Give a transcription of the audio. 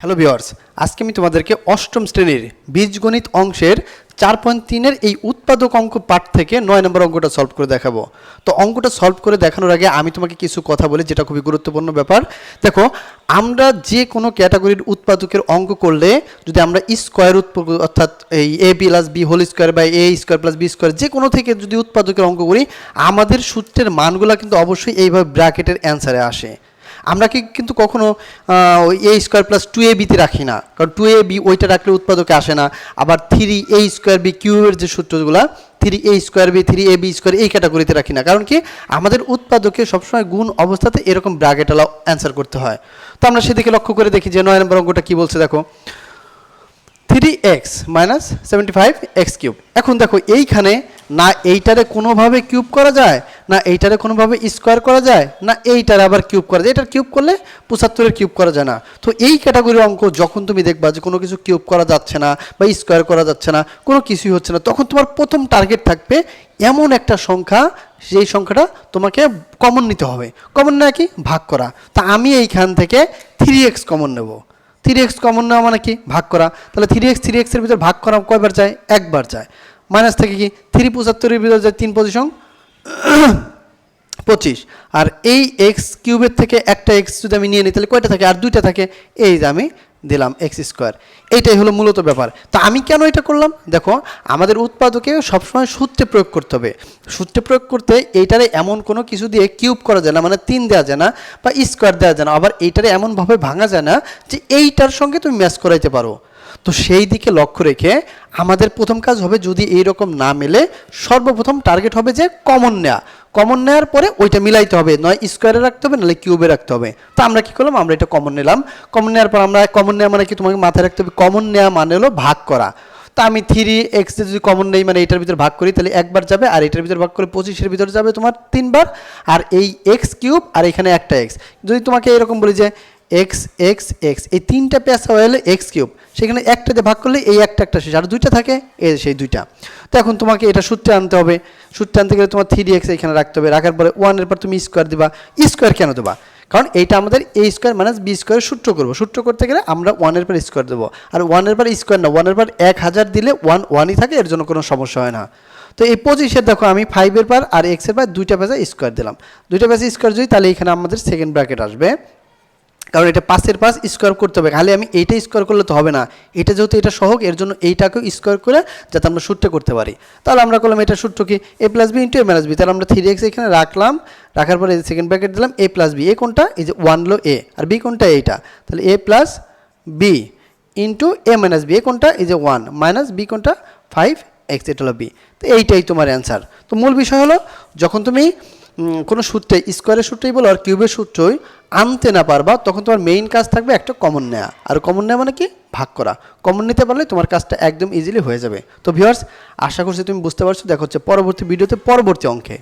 Hello viewers, আজকে আমি তোমাদেরকে অষ্টম শ্রেণীর বীজগণিত অংশের 4.3 এই উৎপাদক অঙ্ক পাঠ থেকে 9 নম্বর অঙ্কটা সলভ করে দেখাবো। তো অঙ্কটা সলভ করে দেখানোর আগে আমি তোমাকে কিছু কথা বলি, যেটা খুবই গুরুত্বপূর্ণ ব্যাপার। দেখো, আমরা যে কোনো ক্যাটাগরির উৎপাদকের অঙ্ক করলে যদি আমরা স্কোয়ার অর্থাৎ এই এ প্লাস বি হোল স্কোয়ার বা এ স্কোয়ার প্লাস বি স্কোয়ার যে কোনো থেকে যদি উৎপাদকের অঙ্ক করি, আমাদের সূত্রের মানগুলো কিন্তু অবশ্যই এইভাবে ব্র্যাকেটের অ্যান্সারে আসে। আমরা কিন্তু কখনো এ স্কোয়ার প্লাস 2ab রাখি না, কারণ 2ab ওইটা রাখলে উৎপাদকে আসে না। আবার 3a স্কোয়ার বি কিউবের যে সূত্রগুলো 3a square B 3ab square এই ক্যাটাগরিতে রাখি না, কারণ কি আমাদের উৎপাদকে সবসময় গুণ অবস্থাতে এরকম ব্র্যাকেটওয়ালা অ্যান্সার করতে হয়। তো আমরা সেদিকে লক্ষ্য করে দেখি যে 9 নম্বর অঙ্কটা কী বলছে। দেখো, 3x মাইনাস 75x কিউব। এখন দেখো এইখানে না এইটারে কোনোভাবে কিউব করা যায়, না এইটারে কোনোভাবে স্কোয়ার করা যায়, না এইটারে আবার কিউব করা যায়। এটার কিউব করলে 75-এর কিউব করা যায় না। তো এই ক্যাটাগরির অঙ্ক যখন তুমি দেখবা যে কোনো কিছু কিউব করা যাচ্ছে না বা স্কোয়ার করা যাচ্ছে না, কোনো কিছুই হচ্ছে না, তখন তোমার প্রথম টার্গেট থাকবে এমন একটা সংখ্যা, যেই সংখ্যাটা তোমাকে কমন নিতে হবে। কমন নেওয়া কি? ভাগ করা। তা আমি এইখান থেকে 3x কমন নেব। 3x কমন নেওয়া মানে কি? ভাগ করা। তাহলে 3x এর ভিতর ভাগ করা কয়বার যায়? একবার যায়। মাইনাস থেকে কি 3 75-এর ভিতর যায় 3 পজিশন 25। আর এই এক্স কিউবের থেকে একটা এক্স যদি আমি নিয়ে নিই তাহলে কয়টা থাকে? আর দুইটা থাকে। এই যে আমি দিলাম এক্স স্কোয়ার। এইটাই হলো মূলত ব্যাপার। তা আমি কেন এটা করলাম? দেখো, আমাদের উৎপাদকে সবসময় সূত্রে প্রয়োগ করতে হবে। সূত্রে প্রয়োগ করতে এইটারে এমন কোনো কিছু দিয়ে কিউব করা যায় না, মানে 3 দেওয়া যায় না বা স্কোয়ার দেওয়া যায় না। আবার এইটারে এমনভাবে ভাঙা যায় না যে এইটার সঙ্গে তুমি ম্যাচ করাইতে পারো। তো সেই দিকে লক্ষ্য রেখে আমাদের প্রথম কাজ হবে, যদি এই রকম না মেলে সর্বপ্রথম টার্গেট হবে যে কমন নেওয়া। কমন নেওয়ার পরে ওইটা মিলাইতে হবে, নয় স্কোয়ারে রাখতে হবে নাহলে কিউবে রাখতে হবে। তো আমরা কী করলাম? আমরা এটা কমন নিলাম। কমন নেওয়ার পর আমরা কমন নেওয়া মানে কি তোমাকে মাথায় রাখতে হবে, কমন নেওয়া মানে হলো ভাগ করা। তা আমি 3x যদি কমন নেই মানে এইটার ভিতর ভাগ করি তাহলে একবার যাবে, আর এটার ভিতর ভাগ করে 25-এর ভিতরে যাবে তোমার 3 বার। আর এই এক্স কিউব আর এখানে একটা এক্স, যদি তোমাকে এরকম বলি যে এক্স এক্স এক্স, এই 3টা পেঁচা হয়ে গেলে এক্স কিউব, সেখানে একটাতে ভাগ করলে এই একটা শেষ, আর 2টা থাকে এই সেই 2টা। তো এখন তোমাকে এটা সূত্রে আনতে হবে। সূত্রে আনতে গেলে তোমার 3x এখানে রাখতে হবে। রাখার পরে 1-এর পর তুমি স্কোয়ার দিবা। স্কোয়ার কেন দেবা? কারণ এইটা আমাদের a স্কোয়ার মাইনাস b স্কোয়ারের সূত্র করবো। সূত্র করতে গেলে আমরা 1-এর পর স্কোয়ার দেবো। আর 1-এর পর স্কোয়ার না, 1-এর পর 1000 দিলে 1 থাকে, এর জন্য কোনো সমস্যা হয় না। তো এই 25-এর দেখো আমি 5-এর পর আর x-এর পর 2টা পেঁচা স্কোয়ার দিলাম। 2টা পেঁচা স্কোয়ার যদি, তাহলে এখানে আমাদের সেকেন্ড ব্র্যাকেট আসবে, কারণ এটা 5-এর 5 স্কোয়ার করতে হবে। খালি আমি এইটা স্কোয়ার করলে তো হবে না, এটা যেহেতু এটা সহগ, এর জন্য এইটাকেও স্কোয়ার করে যাতে আমরা সূত্রে করতে পারি। তাহলে আমরা করলাম এটা সূত্র কি? a plus B into A minus b. তাহলে আমরা 3x এখানে রাখলাম, রাখার পরে সেকেন্ড ব্র্যাকেট দিলাম a প্লাস বি। এ কোনটা? এই যে 1 হলো a, আর বি কোনটা? এইটা। তাহলে a plus B into A minus B. এ কোনটা? এই যে 1 মাইনাস বি কোনটা? 5x, এটা হলো বি। তো এইটাই তোমার অ্যান্সার। তো মূল বিষয় হলো, যখন তুমি কোনো সূত্রে স্কোয়ারের সূত্রেই বলো আর কিউবের সূত্রই আনতে না পারবা, তখন তোমার মেইন কাজ থাকবে একটা কমন নেওয়া। আর কমন নেওয়া মানে কি? ভাগ করা। কমন নিতে পারলে তোমার কাজটা একদম ইজিলি হয়ে যাবে। তো ভিউয়ার্স, আশা করছি তুমি বুঝতে পারছো। দেখা হচ্ছে পরবর্তী ভিডিওতে পরবর্তী অঙ্কে।